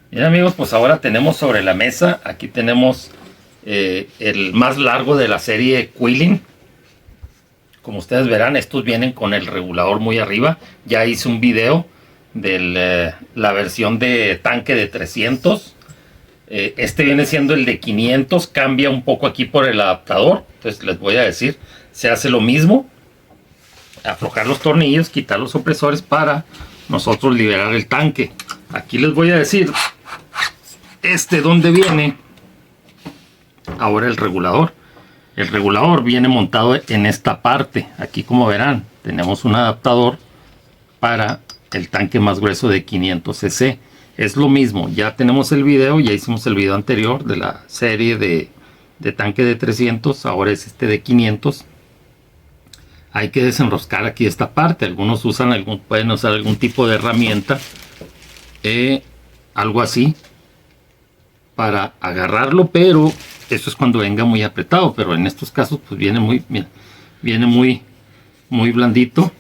Bien amigos, pues ahora tenemos sobre la mesa, aquí tenemos el más largo de la serie Quilin. Como ustedes verán, estos vienen con el regulador muy arriba. Ya hice un video de la versión de tanque de 300. Este viene siendo el de 500, cambia un poco aquí por el adaptador. Entonces les voy a decir, se hace lo mismo. Aflojar los tornillos, quitar los opresores para nosotros liberar el tanque. Aquí les voy a decir donde viene ahora el regulador. El regulador viene montado en esta parte. Aquí, como verán, tenemos un adaptador para el tanque más grueso de 500 cc. Es lo mismo, ya tenemos el video, ya hicimos el video anterior de la serie de tanque de 300. Ahora es este de 500. Hay que desenroscar aquí esta parte. Algunos pueden usar algún tipo de herramienta, algo así, para agarrarlo, pero eso es cuando venga muy apretado. Pero en estos casos pues viene muy blandito.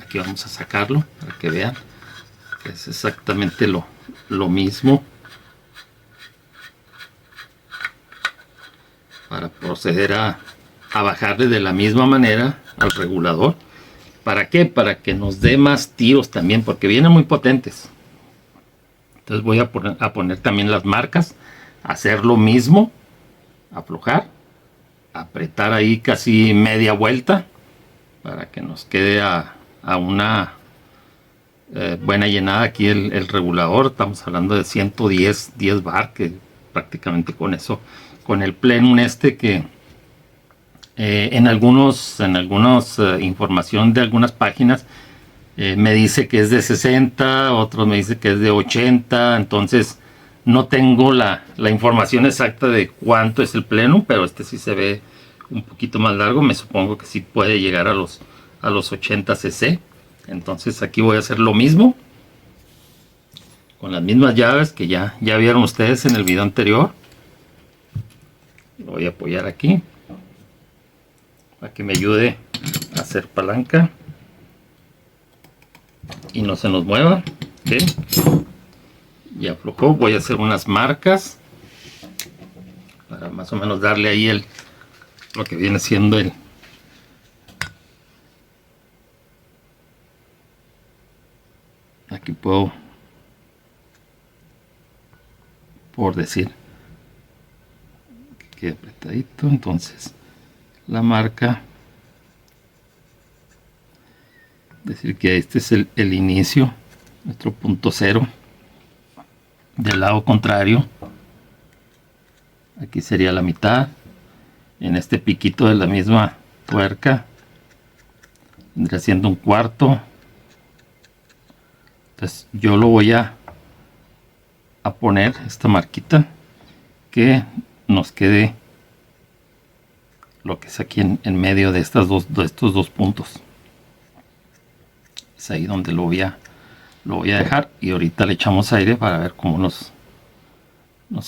Aquí vamos a sacarlo para que vean que es exactamente lo mismo, para proceder a bajarle de la misma manera al regulador. ¿Para qué? Para que nos dé más tiros también, porque vienen muy potentes. Entonces voy a poner también las marcas, hacer lo mismo, aflojar, apretar ahí casi media vuelta para que nos quede a una buena llenada aquí el regulador. Estamos hablando de 110 bar, que prácticamente con eso, con el plenum que en algunas información de algunas páginas me dice que es de 60, otros me dice que es de 80, entonces no tengo la información exacta de cuánto es el plenum, pero este sí se ve un poquito más largo. Me supongo que sí puede llegar a los 80 cc. Entonces aquí voy a hacer lo mismo con las mismas llaves que ya vieron ustedes en el video anterior. Lo voy a apoyar aquí para que me ayude a hacer palanca y no se nos mueva. ¿Okay? Ya aflojó. Voy a hacer unas marcas para más o menos darle ahí lo que viene siendo aquí puedo, por decir, que quede apretadito. Entonces la marca, decir que este es el inicio, nuestro punto cero. Del lado contrario, aquí sería la mitad. En este piquito de la misma tuerca vendría siendo un cuarto. Entonces yo lo voy a poner esta marquita, que nos quede lo que es aquí en medio de estos dos puntos. Es ahí donde lo voy a dejar, y ahorita le echamos aire para ver cómo nos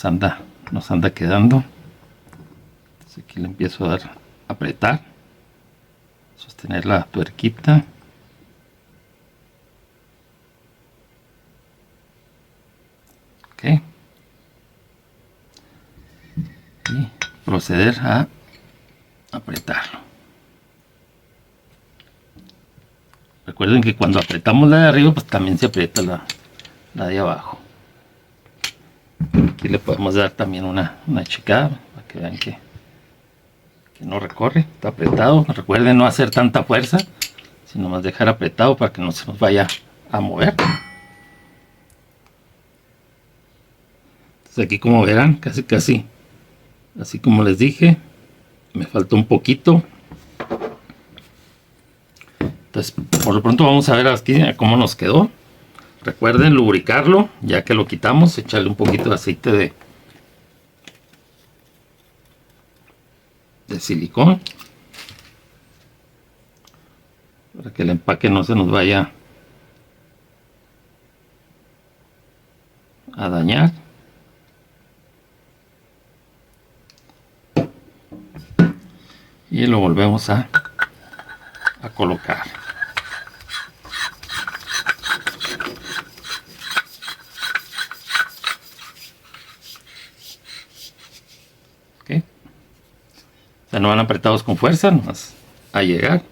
anda quedando. Entonces aquí le empiezo a dar, apretar, sostener la tuerquita. Ok, y proceder a apretarlo. Recuerden que cuando apretamos la de arriba, pues también se aprieta la de abajo. Aquí le podemos dar también una checada para que vean que no recorre, está apretado. Recuerden no hacer tanta fuerza, sino más dejar apretado para que no se nos vaya a mover. Entonces aquí, como verán, casi así como les dije, me falta un poquito. Entonces por lo pronto vamos a ver aquí cómo nos quedó. Recuerden lubricarlo ya que lo quitamos, echarle un poquito de aceite de silicón para que el empaque no se nos vaya a dañar. Y lo volvemos a colocar. sea, no van apretados con fuerza, nomás a llegar.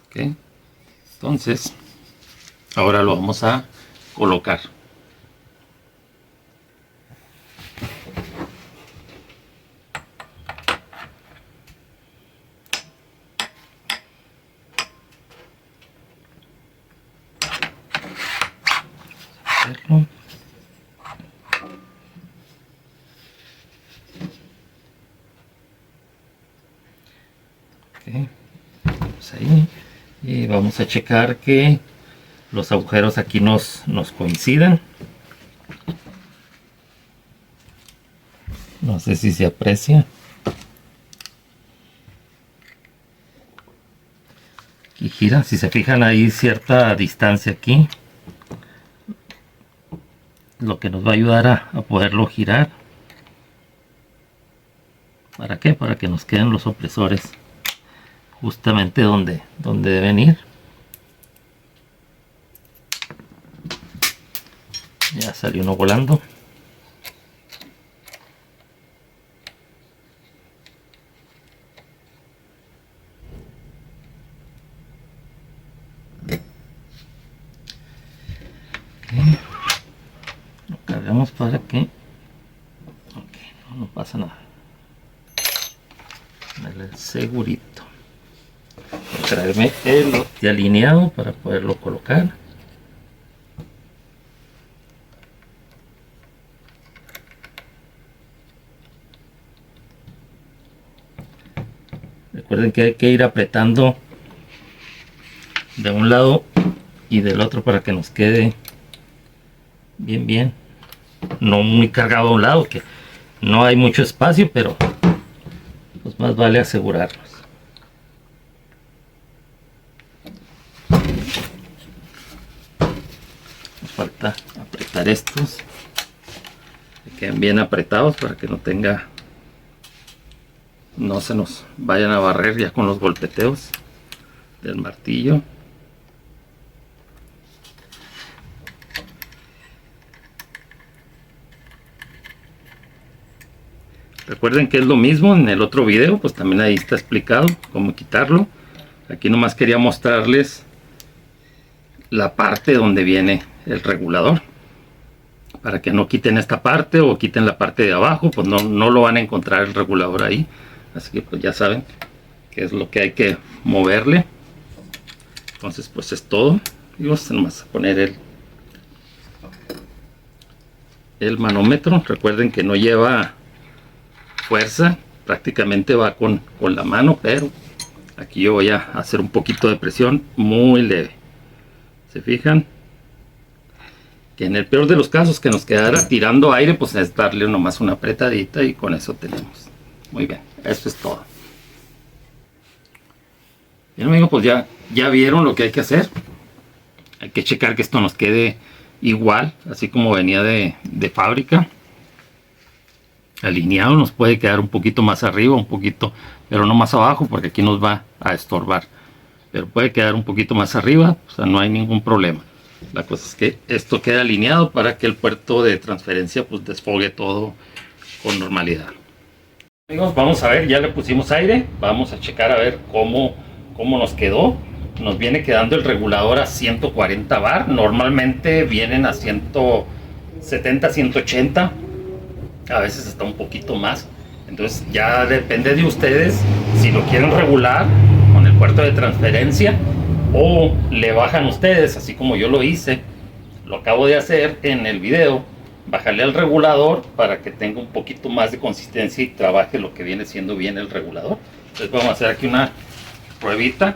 Ok. Entonces, ahora lo vamos a colocar. Okay. Vamos ahí y vamos a checar que los agujeros aquí nos coincidan. No sé si se aprecia. Y gira, si se fijan, hay cierta distancia aquí, lo que nos va a ayudar a poderlo girar. ¿Para qué? Para que nos queden los opresores justamente donde deben ir. Ya salió uno volando. Okay. Lo cargamos para que no pasa nada. Dale segurito. Voy a traerme el lote alineado para poderlo colocar. Recuerden que hay que ir apretando de un lado y del otro para que nos quede bien, no muy cargado a un lado, que no hay mucho espacio, pero pues más vale asegurarnos. Nos falta apretar estos, que queden bien apretados para que no se nos vayan a barrer ya con los golpeteos del martillo. Recuerden que es lo mismo en el otro video, pues también ahí está explicado cómo quitarlo. Aquí nomás quería mostrarles la parte donde viene el regulador, para que no quiten esta parte o quiten la parte de abajo, pues no lo van a encontrar el regulador ahí. Así que pues ya saben qué es lo que hay que moverle. Entonces pues es todo. Y vamos nomás a poner el manómetro. Recuerden que no lleva fuerza, prácticamente va con la mano, pero aquí yo voy a hacer un poquito de presión muy leve. ¿Se fijan? Que en el peor de los casos que nos quedara tirando aire, pues es darle nomás una apretadita y con eso tenemos. Muy bien, eso es todo. Bien, amigos, pues ya vieron lo que hay que hacer. Hay que checar que esto nos quede igual, así como venía de fábrica. Alineado, nos puede quedar un poquito más arriba, un poquito, pero no más abajo, porque aquí nos va a estorbar. Pero puede quedar un poquito más arriba, o sea, no hay ningún problema. La cosa es que esto quede alineado para que el puerto de transferencia pues desfogue todo con normalidad. Amigos, vamos a ver, ya le pusimos aire, vamos a checar a ver cómo nos quedó. Nos viene quedando el regulador a 140 bar, normalmente vienen a 170, 180, a veces hasta un poquito más. Entonces ya depende de ustedes si lo quieren regular con el puerto de transferencia o le bajan ustedes, así como yo lo hice, lo acabo de hacer en el video, bajarle al regulador para que tenga un poquito más de consistencia y trabaje lo que viene siendo bien el regulador. Entonces vamos a hacer aquí una pruebita.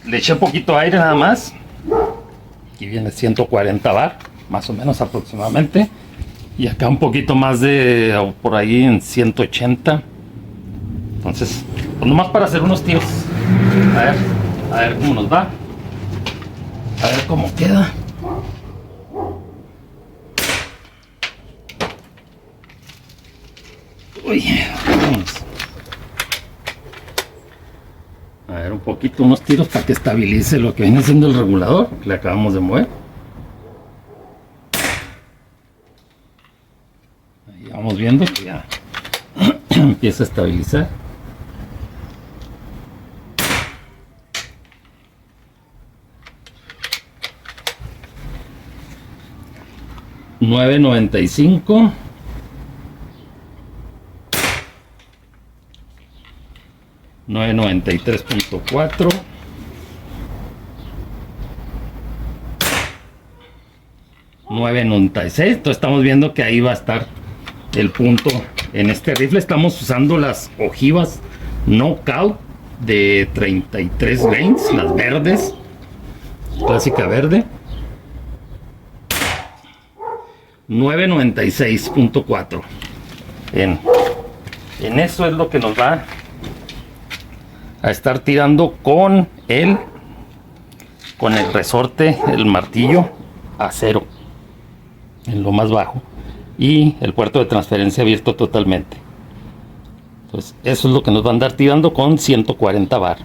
Le eché un poquito de aire nada más. Aquí viene 140 bar, más o menos aproximadamente. Y acá un poquito más de, por ahí en 180. Entonces, pues nomás para hacer unos tiros. A ver cómo nos va. A ver cómo queda. Uy, vamos. A ver un poquito, unos tiros para que estabilice lo que viene siendo el regulador que le acabamos de mover. Ahí vamos viendo que ya empieza a estabilizar. $9.95. $9.93.4. $9.96. Entonces estamos viendo que ahí va a estar el punto. En este rifle estamos usando las ojivas Knockout de 33 grains, las verdes, clásica verde. 9.96.4. En eso es lo que nos va a estar tirando con el resorte, el martillo acero en lo más bajo y el puerto de transferencia abierto totalmente. Entonces eso es lo que nos va a andar tirando con 140 bar.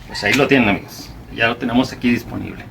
Pues ahí lo tienen, amigos, ya lo tenemos aquí disponible.